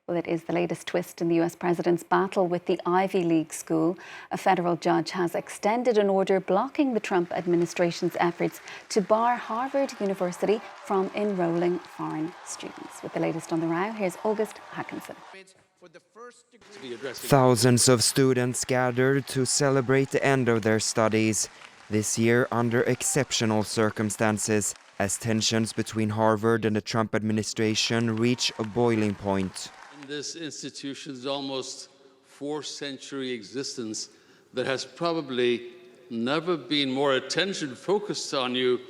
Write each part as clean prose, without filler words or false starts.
Well, it is the latest twist in the US president's battle with the Ivy League school. A federal judge has extended an order blocking the Trump administration's efforts to bar Harvard University from enrolling foreign students. With the latest on the row, here's August Hackinson. Thousands of students gathered to celebrate the end of their studies, this year under exceptional circumstances, as tensions between Harvard and the Trump administration reach a boiling point. In this institution's almost four-century existence, there has probably never been more attention focused on you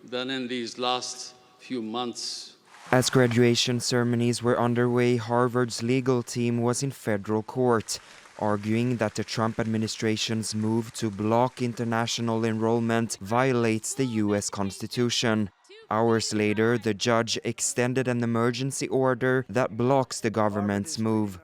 than in these last few months. As graduation ceremonies were underway, Harvard's legal team was in federal court, arguing that the Trump administration's move to block international enrollment violates the U.S. Constitution. Hours later, the judge extended an emergency order that blocks the government's move.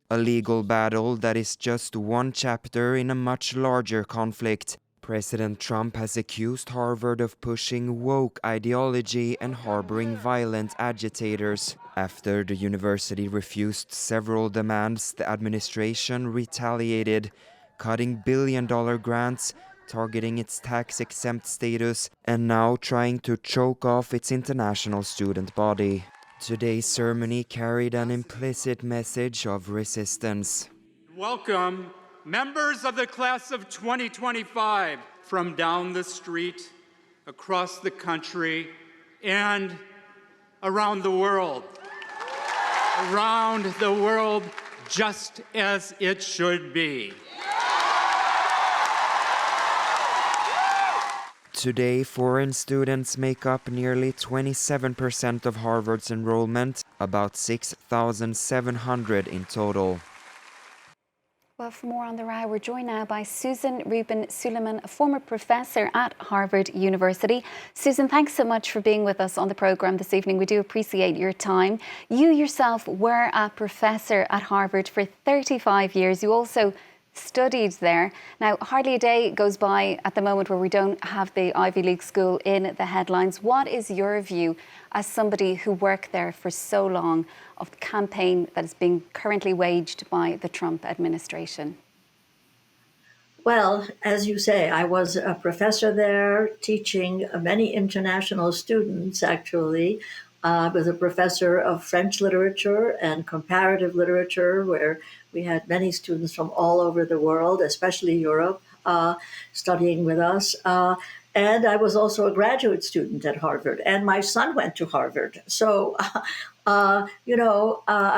A legal battle that is just one chapter in a much larger conflict. President Trump has accused Harvard of pushing woke ideology and harboring violent agitators. After the university refused several demands, the administration retaliated, cutting billion-dollar grants, targeting its tax-exempt status, and now trying to choke off its international student body. Today's ceremony carried an implicit message of resistance. Welcome, members of the class of 2025 from down the street, across the country, and around the world. Around the world, just as it should be. Today, foreign students make up nearly 27% of Harvard's enrollment, about 6,700 in total. Well, for more on the row, we're joined now by Susan Rubin Suleiman, a former professor at Harvard University. Susan, thanks so much for being with us on the programme this evening. We do appreciate your time. You yourself were a professor at Harvard for 35 years. You also studied there. Now, hardly a day goes by at the moment where we don't have the Ivy League school in the headlines. What is your view, as somebody who worked there for so long, of the campaign that is being currently waged by the Trump administration? Well, as you say, I was a professor there teaching many international students, actually. I was a professor of French literature and comparative literature, where we had many students from all over the world, especially Europe, studying with us. And I was also a graduate student at Harvard, and my son went to Harvard. So, I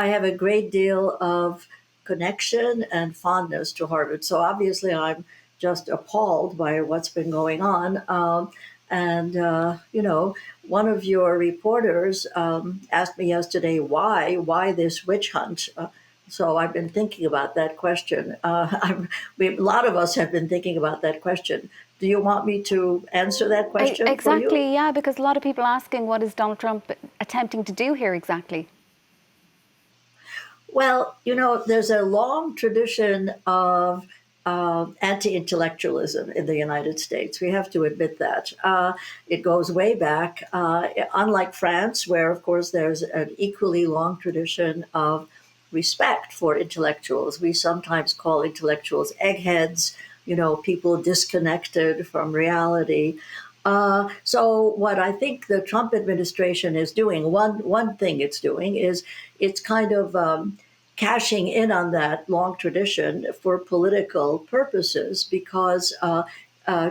have a great deal of connection and fondness to Harvard. So obviously I'm just appalled by what's been going on. One of your reporters asked me yesterday why this witch hunt. So I've been thinking about that question. A lot of us have been thinking about that question. Do you want me to answer that question? Exactly, for you? yeah, because a lot of people are asking, what is Donald Trump attempting to do here exactly? Well, there's a long tradition of anti-intellectualism in the United States. We have to admit that. It goes way back, unlike France, where, of course, there's an equally long tradition of respect for intellectuals. We sometimes call intellectuals eggheads, people disconnected from reality. So what I think the Trump administration is doing, one thing it's doing is it's kind of cashing in on that long tradition for political purposes, because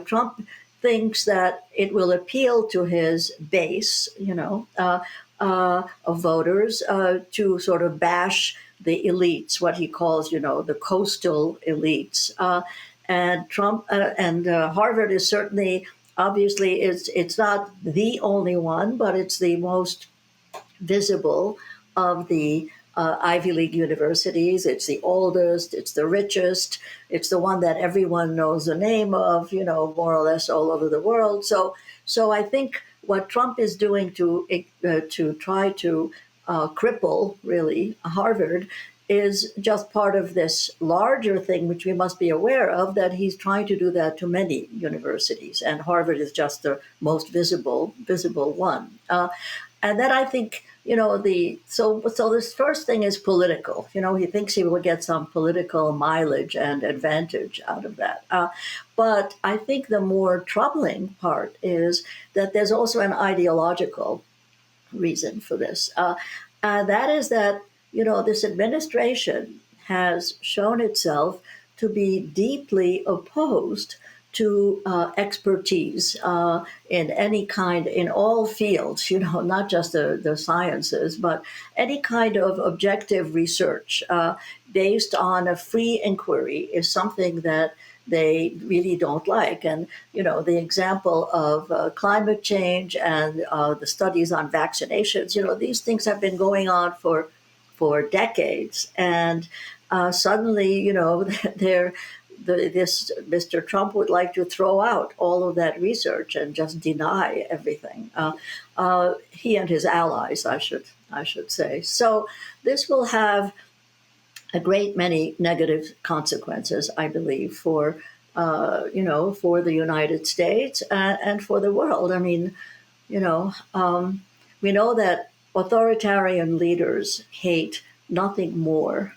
Trump thinks that it will appeal to his base, of voters, to sort of bash the elites, what he calls, the coastal elites. And Trump and Harvard is certainly, obviously, it's not the only one, but it's the most visible of the Ivy League universities. It's the oldest, it's the richest, it's the one that everyone knows the name of, more or less all over the world. So I think what Trump is doing to try to cripple, really, Harvard is just part of this larger thing, which we must be aware of, that he's trying to do that to many universities, and Harvard is just the most visible one. And then I think, so this first thing is political. He thinks he will get some political mileage and advantage out of that. But I think the more troubling part is that there's also an ideological reason for this. That is that, this administration has shown itself to be deeply opposed to expertise in any kind, in all fields, not just the sciences, but any kind of objective research based on a free inquiry is something that they really don't like. And, the example of climate change and the studies on vaccinations, these things have been going on for decades. And suddenly, this Mr. Trump would like to throw out all of that research and just deny everything. He and his allies, I should say. So this will have a great many negative consequences, I believe, for for the United States and for the world. I mean, we know that authoritarian leaders hate nothing more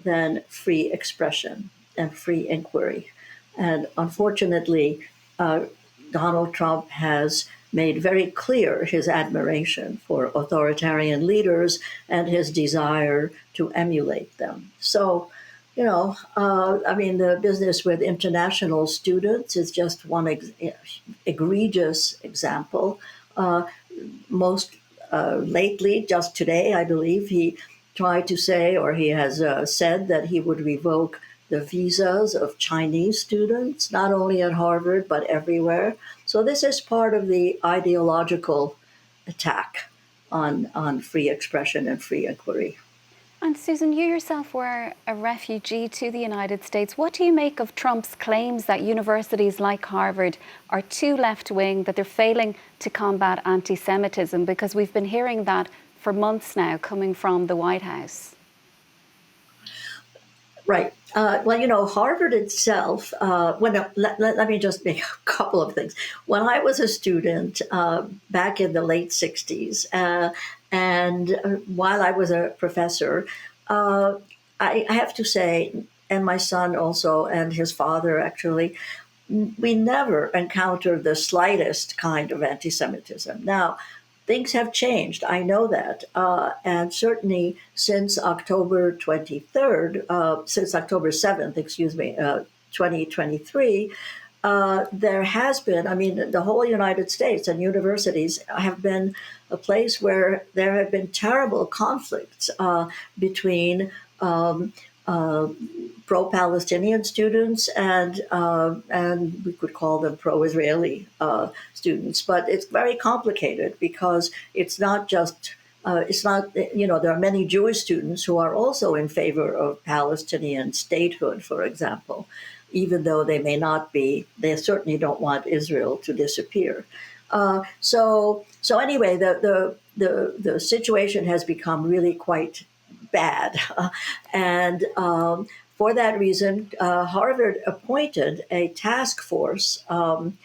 than free expression and free inquiry. And unfortunately, Donald Trump has made very clear his admiration for authoritarian leaders and his desire to emulate them. So, the business with international students is just one egregious example. Most lately, just today, I believe, he tried to say, or he has said that he would revoke the visas of Chinese students, not only at Harvard, but everywhere. So this is part of the ideological attack on free expression and free inquiry. And Susan, you yourself were a refugee to the United States. What do you make of Trump's claims that universities like Harvard are too left-wing, that they're failing to combat anti-Semitism? Because we've been hearing that for months now coming from the White House. Right. Harvard itself, let me just make a couple of things. When I was a student back in the late 60s, and while I was a professor, I have to say, and my son also, and his father actually, we never encountered the slightest kind of anti-Semitism. Now, things have changed. I know that. And certainly since October 7th, 2023, there has been, the whole United States and universities have been a place where there have been terrible conflicts between pro-Palestinian students and we could call them pro-Israeli students. But it's very complicated because it's not just, there are many Jewish students who are also in favor of Palestinian statehood, for example, even though they may not be, they certainly don't want Israel to disappear. So anyway, the situation has become really quite bad. And for that reason, Harvard appointed a task force on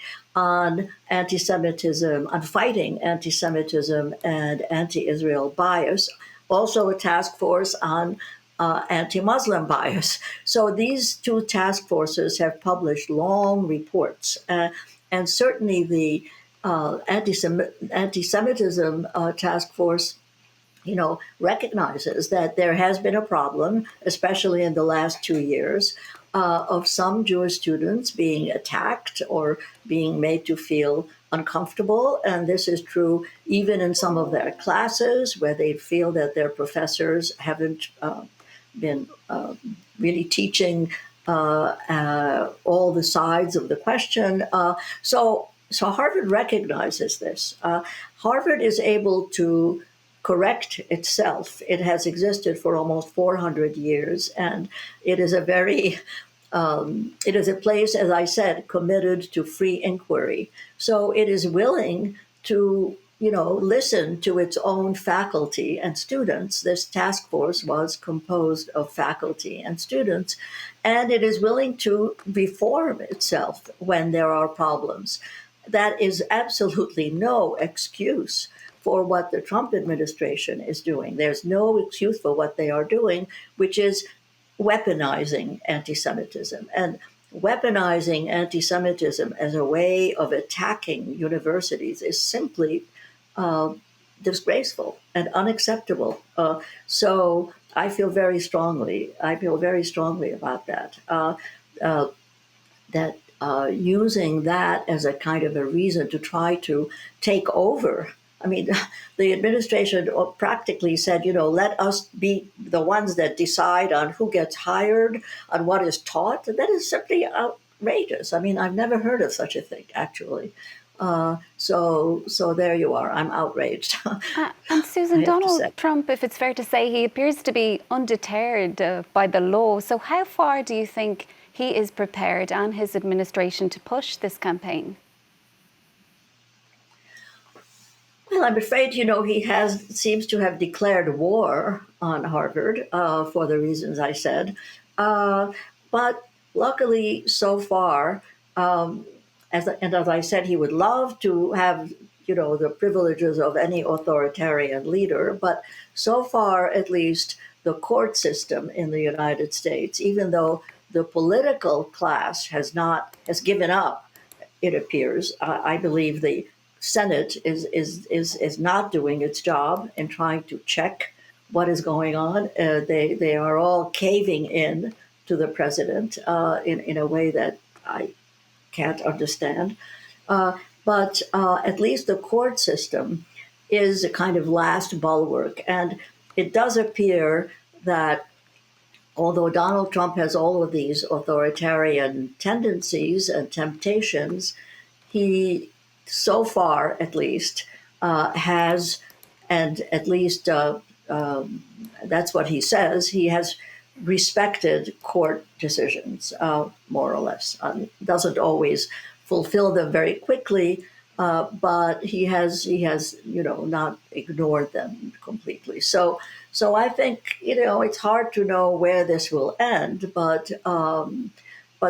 anti-Semitism, on fighting anti-Semitism and anti-Israel bias, also a task force on anti-Muslim bias. So these two task forces have published long reports. And certainly the anti-Semitism task force recognizes that there has been a problem, especially in the last 2 years, of some Jewish students being attacked or being made to feel uncomfortable. And this is true even in some of their classes where they feel that their professors haven't been really teaching all the sides of the question. So Harvard recognizes this. Harvard is able to correct itself. It has existed for almost 400 years, and it is a place, as I said, committed to free inquiry. So it is willing to, listen to its own faculty and students. This task force was composed of faculty and students, and it is willing to reform itself when there are problems. That is absolutely no excuse for what the Trump administration is doing. There's no excuse for what they are doing, which is weaponizing anti-Semitism. And weaponizing anti-Semitism as a way of attacking universities is simply disgraceful and unacceptable. So I feel very strongly about that. Using that as a kind of a reason to try to take over. I mean, the administration practically said, let us be the ones that decide on who gets hired, on what is taught. That is simply outrageous. I mean, I've never heard of such a thing, actually. So there you are. I'm outraged. And Susan, Donald Trump, if it's fair to say, he appears to be undeterred by the law. So how far do you think he is prepared and his administration to push this campaign? Well, I'm afraid, he seems to have declared war on Harvard for the reasons I said. But luckily, so far, as I said, he would love to have, the privileges of any authoritarian leader. But so far, at least, the court system in the United States, even though the political class has given up, it appears, I believe the Senate is not doing its job in trying to check what is going on. They are all caving in to the president in a way that I can't understand. But at least the court system is a kind of last bulwark. And it does appear that although Donald Trump has all of these authoritarian tendencies and temptations, he, so far at least, has, and at least that's what he says, he has respected court decisions, more or less. Doesn't always fulfill them very quickly, but he has not ignored them completely. So I think it's hard to know where this will end, but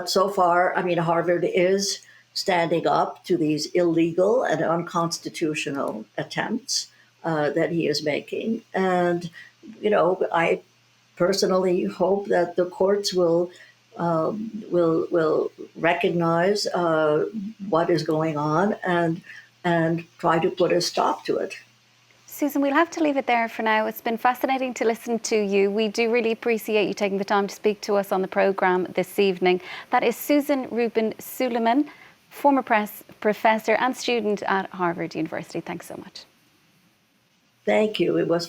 so far, I mean, Harvard is standing up to these illegal and unconstitutional attempts that he is making, and I personally hope that the courts will recognize what is going on and try to put a stop to it. Susan, we'll have to leave it there for now. It's been fascinating to listen to you. We do really appreciate you taking the time to speak to us on the programme this evening. That is Susan Rubin Suleiman, former professor and student at Harvard University. Thanks so much. Thank you. It was